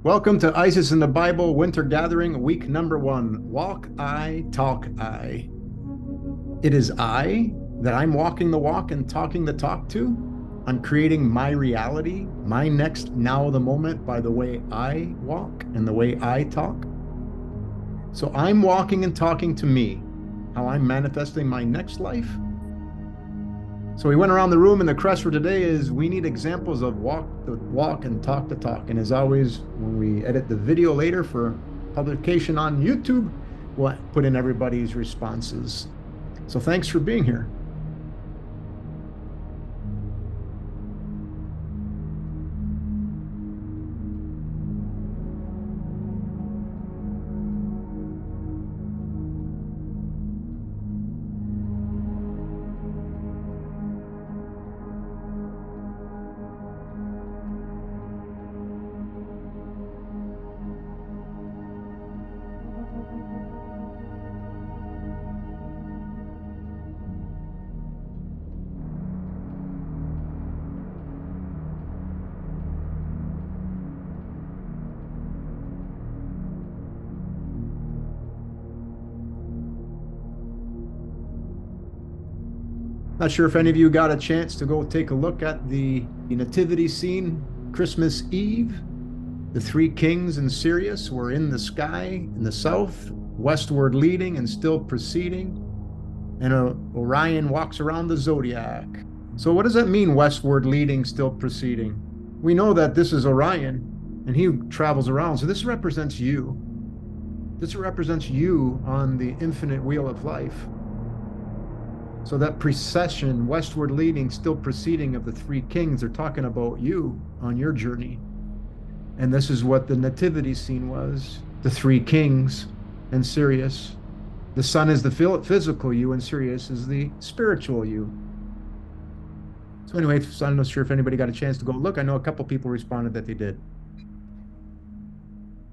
Welcome to Isis in the Bible Winter Gathering, week number 1. Walk I, talk I. It is I that I'm walking the walk and talking the talk to. I'm creating my reality, my next now the moment by the way I walk and the way I talk. So I'm walking and talking to me, how I'm manifesting my next life. So we went around the room, and the crest for today is we need examples of walk the walk and talk the talk. And as always, when we edit the video later for publication on YouTube, we'll put in everybody's responses. So thanks for being here. Not sure if any of you got a chance to go take a look at the nativity scene Christmas Eve. The three kings in Sirius were in the sky in the south, westward leading and still proceeding. And Orion walks around the zodiac. So what does that mean, westward leading, still proceeding? We know that this is Orion and he travels around. So this represents you. This represents you on the infinite wheel of life. So that precession, westward leading, still proceeding of the three kings, they're talking about you on your journey. And this is what the nativity scene was. The three kings and Sirius. The sun is the physical you and Sirius is the spiritual you. So anyway, so I'm not sure if anybody got a chance to go look. I know a couple people responded that they did.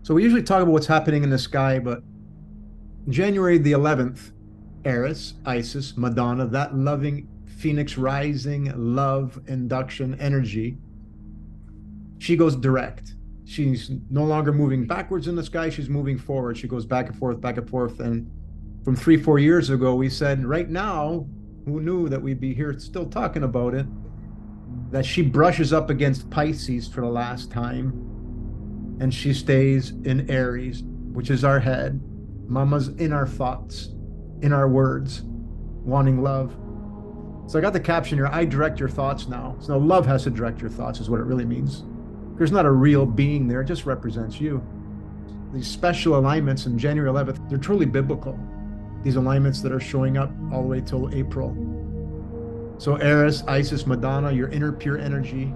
So we usually talk about what's happening in the sky, but January the 11th, Eris, Isis, Madonna, that loving phoenix rising love induction energy, she goes direct. She's no longer moving backwards in the sky, she's moving forward. She goes back and forth, back and forth. And from 3-4 years ago, we said, right now, who knew that we'd be here still talking about it, that she brushes up against Pisces for the last time, and she stays in Aries, which is our head. Mama's in our thoughts, in our words, wanting love. So I got the caption here, I direct your thoughts now. So love has to direct your thoughts is what it really means. There's not a real being there, it just represents you. These special alignments in January 11th, they're truly biblical. These alignments that are showing up all the way till April. So Eris, Isis, Madonna, your inner pure energy,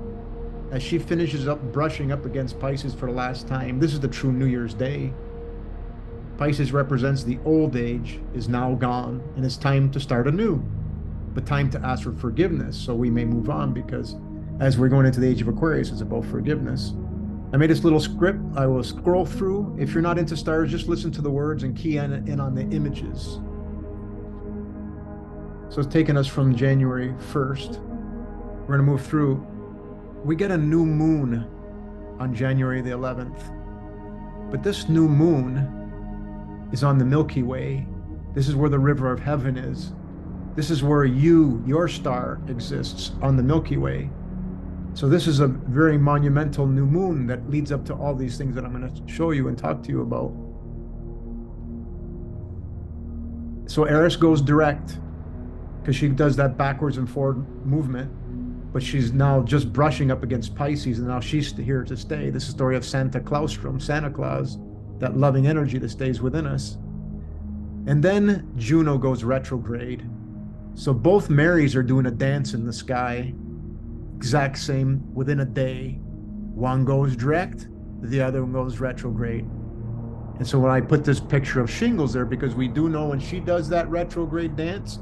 as she finishes up brushing up against Pisces for the last time, this is the true New Year's Day. Pisces represents the old age is now gone, and it's time to start anew, but time to ask for forgiveness so we may move on, because as we're going into the age of Aquarius, it's about forgiveness. I made this little script. I will scroll through. If you're not into stars, just listen to the words and key in on the images. So it's taking us from January 1st. We're going to move through. We get a new moon on January the 11th, but this new moon is on the Milky Way. This is where the river of heaven is. This is where your star exists on the Milky Way. So this is a very monumental new moon that leads up to all these things that I'm going to show you and talk to you about. So Eris goes direct because she does that backwards and forward movement, but she's now just brushing up against Pisces, and now she's here to stay. This is the story of Santa Claus, that loving energy that stays within us. And then Juno goes retrograde. So both Marys are doing a dance in the sky, exact same within a day. One goes direct, the other one goes retrograde. And so when I put this picture of shingles there, because we do know when she does that retrograde dance,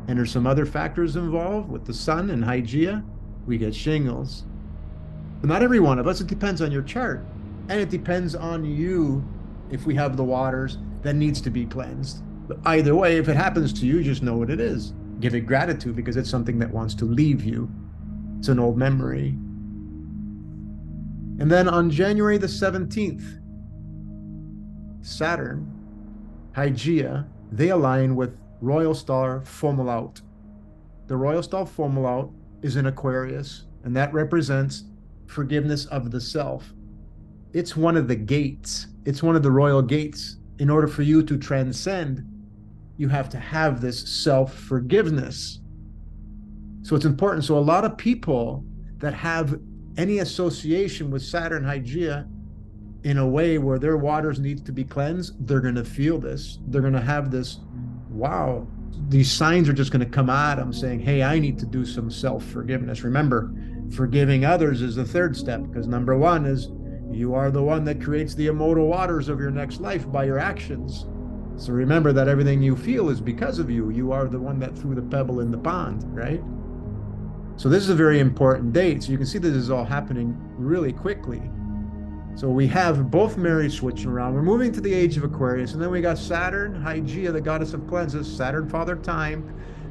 and there's some other factors involved with the sun and Hygeia, we get shingles. But not every one of us, it depends on your chart. And it depends on you. If we have the waters, that needs to be cleansed. But either way, if it happens to you, just know what it is. Give it gratitude, because it's something that wants to leave you. It's an old memory. And then on January the 17th, Saturn, Hygeia, they align with royal star Fomalhaut. The royal star Fomalhaut is in Aquarius, and that represents forgiveness of the self. It's one of the gates. It's one of the royal gates. In order for you to transcend, you have to have this self-forgiveness. So it's important. So a lot of people that have any association with Saturn Hygeia in a way where their waters need to be cleansed, they're going to feel this. They're going to have this, wow, these signs are just going to come at them saying, hey, I need to do some self-forgiveness. Remember, forgiving others is the third step, because number one is you are the one that creates the immortal waters of your next life by your actions. So remember that everything you feel is because of you. You are the one that threw the pebble in the pond, right? So this is a very important date. So you can see this is all happening really quickly. So we have both Marys switching around. We're moving to the age of Aquarius. And then we got Saturn, Hygeia, the goddess of cleanses, Saturn, Father Time,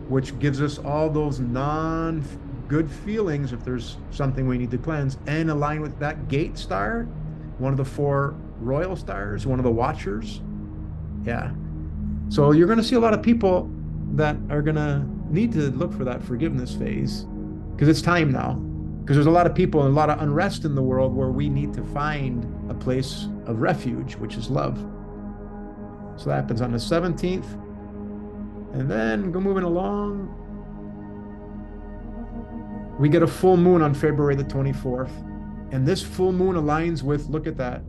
which gives us all those non-good feelings if there's something we need to cleanse, and align with that gate star, one of the four royal stars, one of the watchers. Yeah. So you're going to see a lot of people that are going to need to look for that forgiveness phase, because it's time now. Because there's a lot of people and a lot of unrest in the world where we need to find a place of refuge, which is love. So that happens on the 17th. And then go moving along. We get a full moon on February the 24th. And this full moon aligns with, look at that,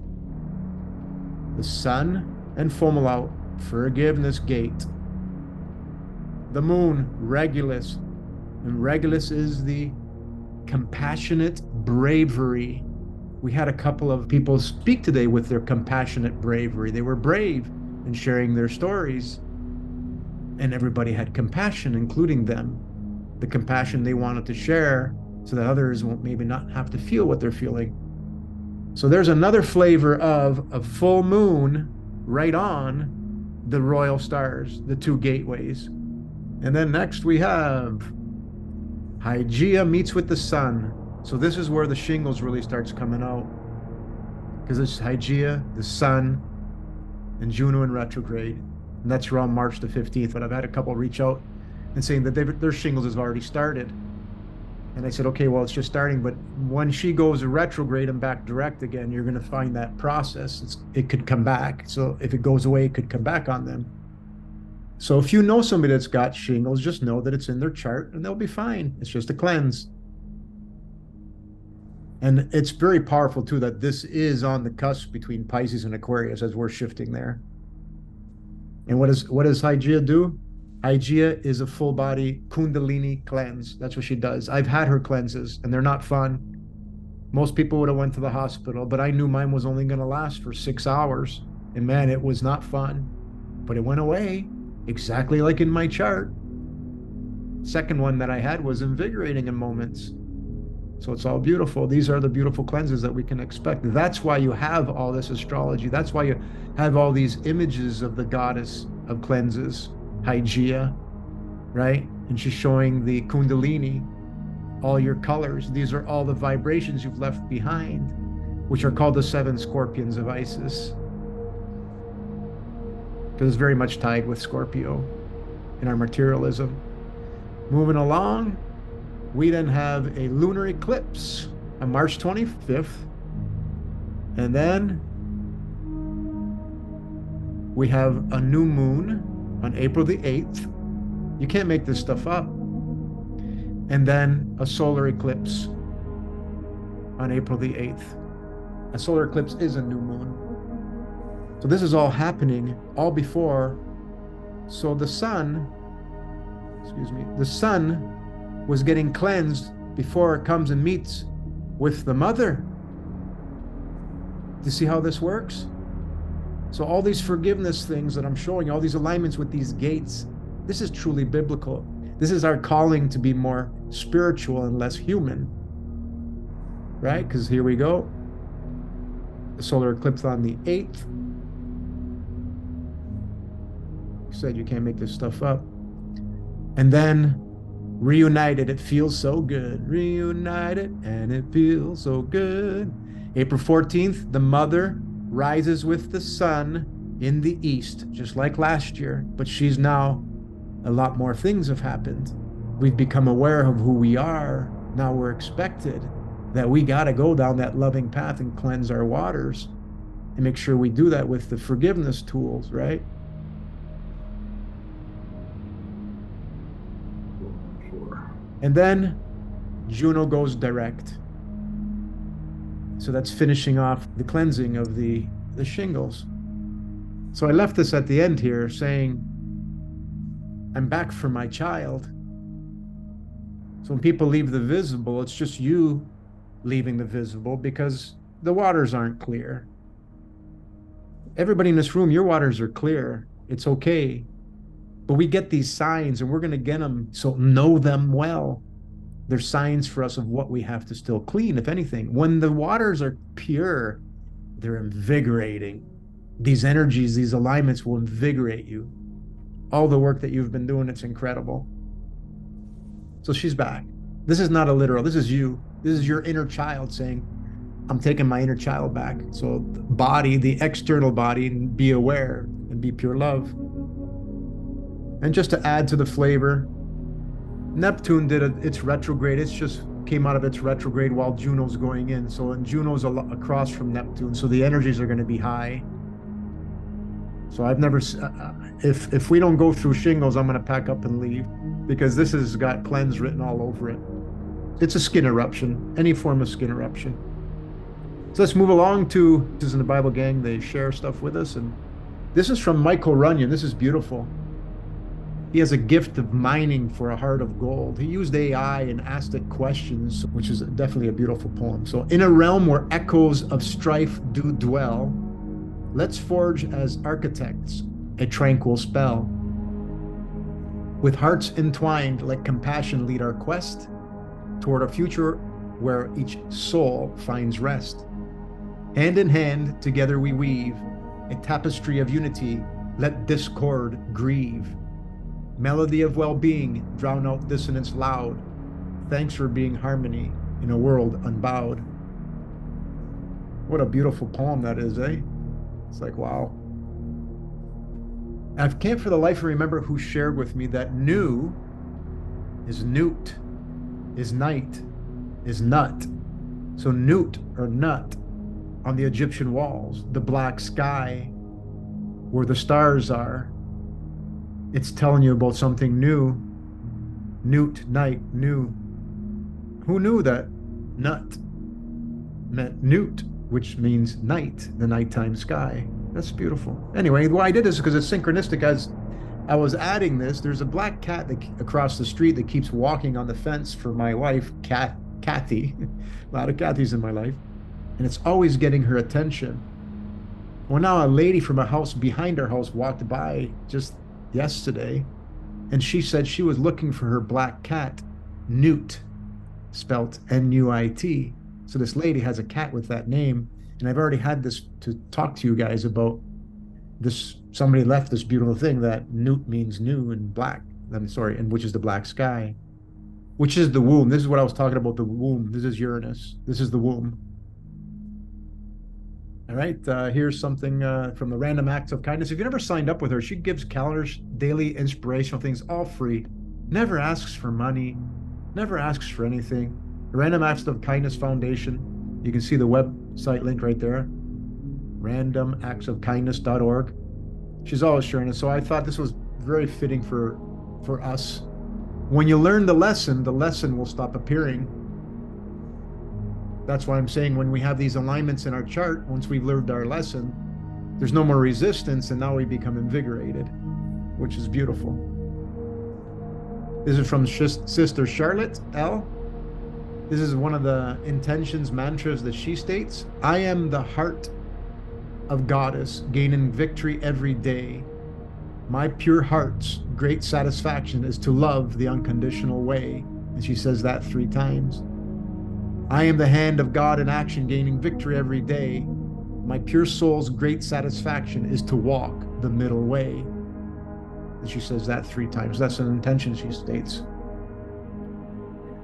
the sun and Fomalhaut, forgiveness gate. The moon, Regulus. And Regulus is the compassionate bravery. We had a couple of people speak today with their compassionate bravery. They were brave in sharing their stories, and everybody had compassion, including them. The compassion they wanted to share so that others won't maybe not have to feel what they're feeling. So there's another flavor of a full moon right on the royal stars, the two gateways. And then next we have Hygeia meets with the sun. So this is where the shingles really starts coming out, because it's Hygeia, the sun, and Juno in retrograde. And that's around March the 15th. But I've had a couple reach out and saying that their shingles has already started. And I said, okay, well, it's just starting. But when she goes retrograde and back direct again, you're going to find that process. It could come back. So if it goes away, it could come back on them. So if you know somebody that's got shingles, just know that it's in their chart and they'll be fine. It's just a cleanse. And it's very powerful too that this is on the cusp between Pisces and Aquarius as we're shifting there. And what does Hygeia do? Hygeia is a full body Kundalini cleanse. That's what she does. I've had her cleanses and they're not fun. Most people would have went to the hospital, but I knew mine was only going to last for 6 hours. And man, it was not fun, but it went away. Exactly like in my chart. Second one that I had was invigorating in moments. So it's all beautiful. These are the beautiful cleanses that we can expect. That's why you have all this astrology. That's why you have all these images of the goddess of cleanses, Hygeia, right? And she's showing the Kundalini, all your colors. These are all the vibrations you've left behind, which are called the 7 scorpions of Isis. Because it's very much tied with Scorpio in our materialism. Moving along, we then have a lunar eclipse on March 25th. And then we have a new moon on April the 8th. You can't make this stuff up. And then a solar eclipse on April the 8th. A solar eclipse is a new moon. So this is all happening all before. So the sun was getting cleansed before it comes and meets with the mother. Do you see how this works? So all these forgiveness things that I'm showing, all these alignments with these gates, this is truly biblical. This is our calling to be more spiritual and less human, right? Because here we go. The solar eclipse on the 8th. Said you can't make this stuff up. And then reunited, it feels so good. Reunited and it feels so good. April 14th, the mother rises with the sun in the east, just like last year, but she's now, a lot more things have happened. We've become aware of who we are. Now we're expected that we got to go down that loving path and cleanse our waters and make sure we do that with the forgiveness tools, right? And then Juno goes direct. So that's finishing off the cleansing of the shingles. So I left this at the end here saying, I'm back for my child. So when people leave the visible, it's just you leaving the visible because the waters aren't clear. Everybody in this room, your waters are clear. It's okay. But we get these signs and we're going to get them. So know them well. They're signs for us of what we have to still clean, if anything. When the waters are pure, they're invigorating. These energies, these alignments will invigorate you. All the work that you've been doing, it's incredible. So she's back. This is not a literal. This is you. This is your inner child saying, I'm taking my inner child back. So the body, the external body, be aware and be pure love. And just to add to the flavor, Neptune did its retrograde. It's just came out of its retrograde while Juno's going in. So and Juno's across from Neptune. So the energies are going to be high. So I've never, if we don't go through shingles, I'm going to pack up and leave because this has got cleanse written all over it. It's a skin eruption, any form of skin eruption. So let's move along to, this is in the Bible Gang, they share stuff with us. And this is from Michael Runyon. This is beautiful. He has a gift of mining for a heart of gold. He used AI and asked it questions, which is definitely a beautiful poem. So in a realm where echoes of strife do dwell, let's forge as architects a tranquil spell. With hearts entwined, let compassion lead our quest toward a future where each soul finds rest. Hand in hand, together we weave a tapestry of unity. Let discord grieve. Melody of well-being, drown out dissonance loud. Thanks for being harmony in a world unbowed. What a beautiful poem that is, eh? It's like, wow. I can't for the life of remember who shared with me that new is newt, is night, is nut. So newt or nut on the Egyptian walls, the black sky where the stars are. It's telling you about something new. Newt, night, new. Who knew that nut meant newt, which means night, the nighttime sky? That's beautiful. Anyway, why I did this is because it's synchronistic. As I was adding this, there's a black cat across the street that keeps walking on the fence for my wife, Kathy. A lot of Kathys in my life. And it's always getting her attention. Well, now a lady from a house behind our house walked by just yesterday, and she said she was looking for her black cat, Newt, spelt N-U-I-T. So this lady has a cat with that name, and I've already had this to talk to you guys about this. Somebody left this beautiful thing that Newt means new and black. I'm sorry, and which is the black sky, which is the womb. This is what I was talking about, the womb. This is Uranus. This is the womb. All right, here's something from the Random Acts of Kindness. If you never signed up with her, she gives calendars, daily inspirational things, all free. Never asks for money, never asks for anything. The Random Acts of Kindness Foundation. You can see the website link right there, randomactsofkindness.org. She's always sharing it. So I thought this was very fitting for us. When you learn the lesson will stop appearing. That's why I'm saying when we have these alignments in our chart, once we've learned our lesson, there's no more resistance, and now we become invigorated, which is beautiful. This is from Sister Charlotte L. This is one of the intentions, mantras that she states. I am the heart of Goddess, gaining victory every day. My pure heart's great satisfaction is to love the unconditional way. And she says that 3 times. I am the hand of God in action, gaining victory every day. My pure soul's great satisfaction is to walk the middle way. And she says that 3 times. That's an intention she states.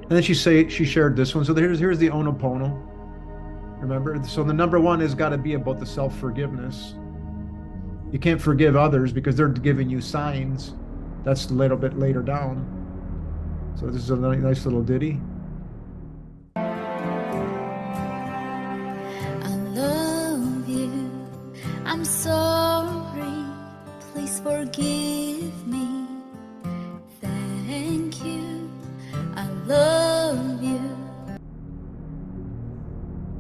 And then she shared this one. So here's the Onopono. Remember? So the number one has got to be about the self-forgiveness. You can't forgive others because they're giving you signs. That's a little bit later down. So this is a nice little ditty. I love you. I'm sorry. Please forgive me. Thank you. I love you.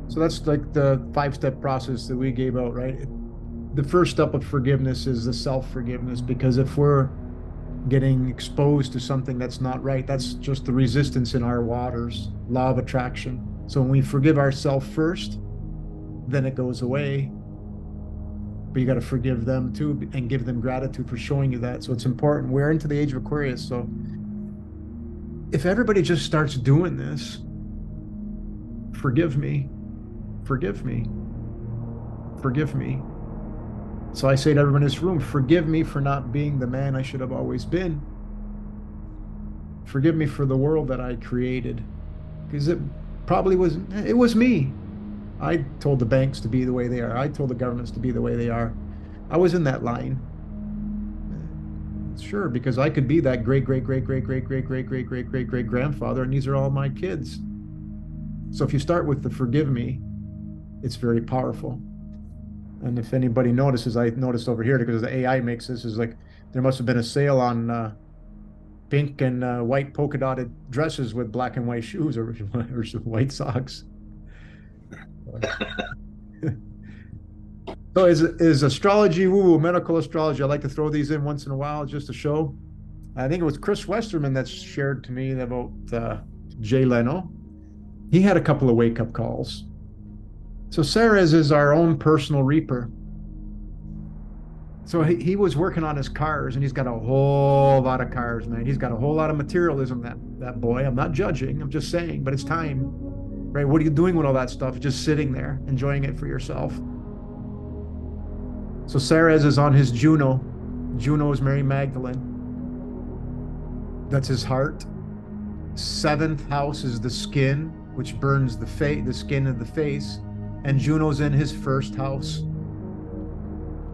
So that's like the 5-step process that we gave out, right? The first step of forgiveness is the self-forgiveness, because if we're getting exposed to something that's not right, that's just the resistance in our waters, law of attraction. So when we forgive ourselves first, then it goes away. But you got to forgive them too and give them gratitude for showing you that. So it's important. We're into the age of Aquarius. So if everybody just starts doing this, forgive me, forgive me, forgive me. So I say to everyone in this room, forgive me for not being the man I should have always been. Forgive me for the world that I created, because it was me. I told the banks to be the way they are. I told the governments to be the way they are. I was in that line. Sure, because I could be that great grandfather, and these are all my kids. So if you start with the forgive me, it's very powerful. And if anybody notices, I noticed over here, because the AI makes this, is like there must have been a sale on pink and white polka dotted dresses with black and white shoes, or white socks. So is astrology woo-woo, medical astrology? I like to throw these in once in a while just to show. I think it was Chris Westerman that shared to me about Jay Leno. He had a couple of wake-up calls. So Ceres is our own personal reaper. So he was working on his cars, and he's got a whole lot of cars, man. He's got a whole lot of materialism, that boy. I'm not judging, I'm just saying, but it's time, right? What are you doing with all that stuff? Just sitting there, enjoying it for yourself. So Ceres is on his Juno. Juno is Mary Magdalene. That's his heart. 7th house is the skin, which burns the skin of the face. And Juno's in his 1st house.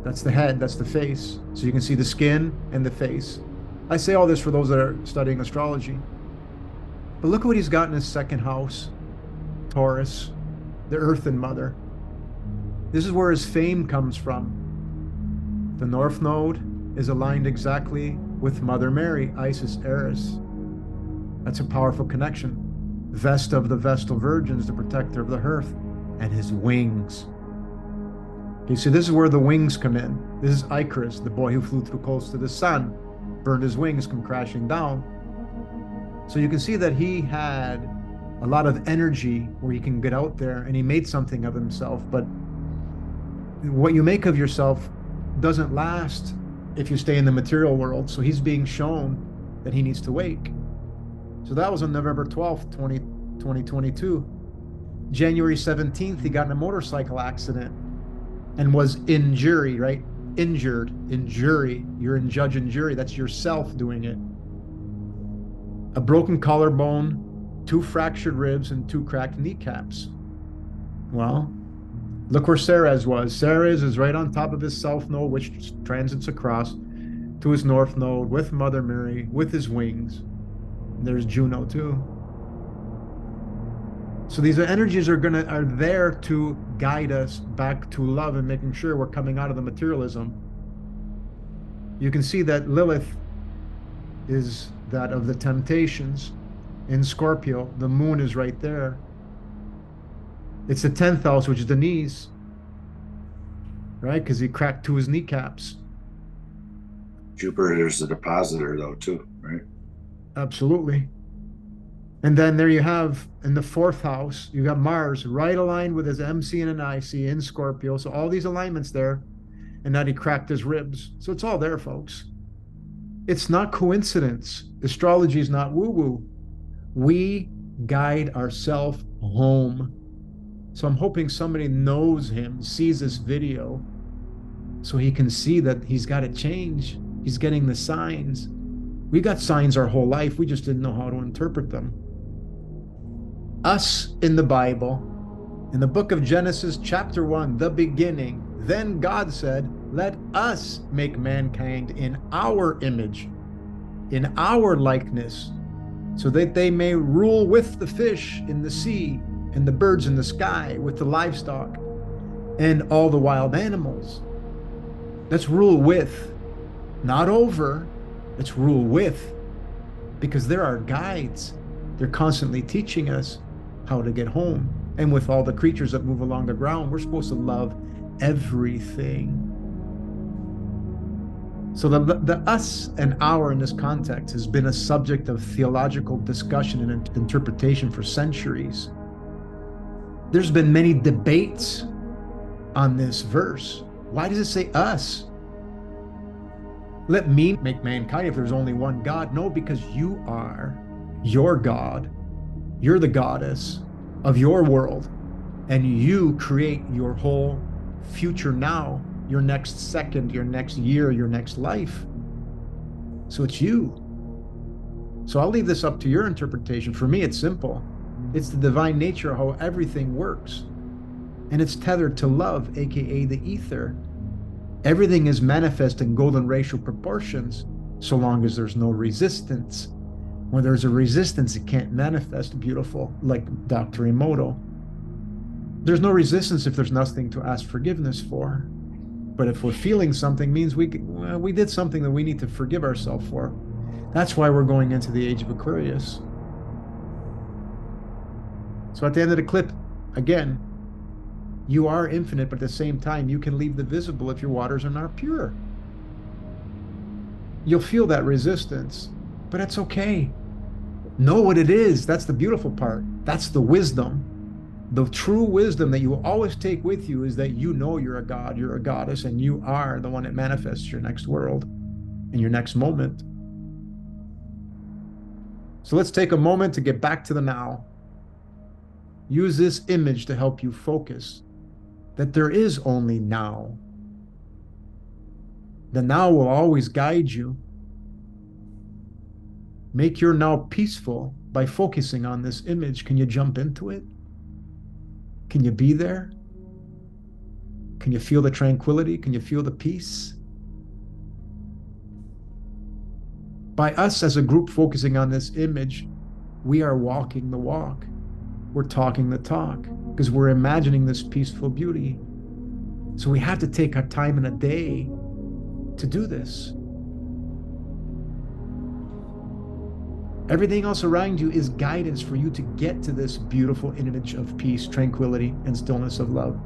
That's the head, that's the face. So you can see the skin and the face. I say all this for those that are studying astrology. But look what he's got in his 2nd house, Taurus, the earthen mother. This is where his fame comes from. The North Node is aligned exactly with Mother Mary, Isis, Eris. That's a powerful connection. Vesta of the Vestal Virgins, the protector of the hearth. And his wings. Okay, so this is where the wings come in. This is Icarus, the boy who flew too close to the sun, burned his wings, come crashing down. So you can see that he had a lot of energy where he can get out there, and he made something of himself. But what you make of yourself doesn't last if you stay in the material world. So he's being shown that he needs to wake. So that was on November 12th, 2022. January 17th, he got in a motorcycle accident and was in jury, right? Injured, in jury. You're in judge and jury. That's yourself doing it. A broken collarbone, 2 fractured ribs, and 2 cracked kneecaps. Well, look where Ceres was. Ceres is right on top of his south node, which transits across to his north node with Mother Mary, with his wings. And there's Juno too. So these energies are there to guide us back to love and making sure we're coming out of the materialism. You can see that Lilith is that of the temptations in Scorpio. The moon is right there. It's the 10th house, which is the knees, right? Because he cracked 2 of his kneecaps. Jupiter is the depositor, though, too, right? Absolutely. And then there you have, in the 4th house, you got Mars right aligned with his MC and an IC in Scorpio. So all these alignments there, and that he cracked his ribs. So it's all there, folks. It's not coincidence. Astrology is not woo-woo. We guide ourselves home. So I'm hoping somebody knows him, sees this video, so he can see that he's got to change. He's getting the signs. We got signs our whole life. We just didn't know how to interpret them. Us in the Bible In the book of Genesis, chapter 1, the beginning, then God said, let us make mankind in our image, in our likeness, so that they may rule with the fish in the sea and the birds in the sky, with the livestock and all the wild animals. Let's rule with, not over. Let's rule with, because they're our guides. They're constantly teaching us how to get home. And with all the creatures that move along the ground, we're supposed to love everything. So the us and our in this context has been a subject of theological discussion and interpretation for centuries. There's been many debates on this verse. Why does it say us? Let me make mankind if there's only one God. No, because you are your God. You're the goddess of your world, and you create your whole future now, your next second, your next year, your next life. So it's you. So I'll leave this up to your interpretation. For me, it's simple. It's the divine nature, how everything works. And it's tethered to love, aka the ether. Everything is manifest in golden ratio proportions, so long as there's no resistance. When there's a resistance, it can't manifest beautiful, like Dr. Emoto. There's no resistance if there's nothing to ask forgiveness for. But if we're feeling something, means we did something that we need to forgive ourselves for. That's why we're going into the age of Aquarius. So at the end of the clip, again, you are infinite, but at the same time, you can leave the visible if your waters are not pure. You'll feel that resistance, but it's okay. Know what it is. That's the beautiful part. That's the wisdom. The true wisdom that you will always take with you is that you know you're a god, you're a goddess, and you are the one that manifests your next world and your next moment. So let's take a moment to get back to the now. Use this image to help you focus that there is only now. The now will always guide you. Make your now peaceful by focusing on this image. Can you jump into it? Can you be there? Can you feel the tranquility? Can you feel the peace? By us as a group focusing on this image, we are walking the walk. We're talking the talk because we're imagining this peaceful beauty. So we have to take our time in a day to do this. Everything else around you is guidance for you to get to this beautiful image of peace, tranquility, and stillness of love.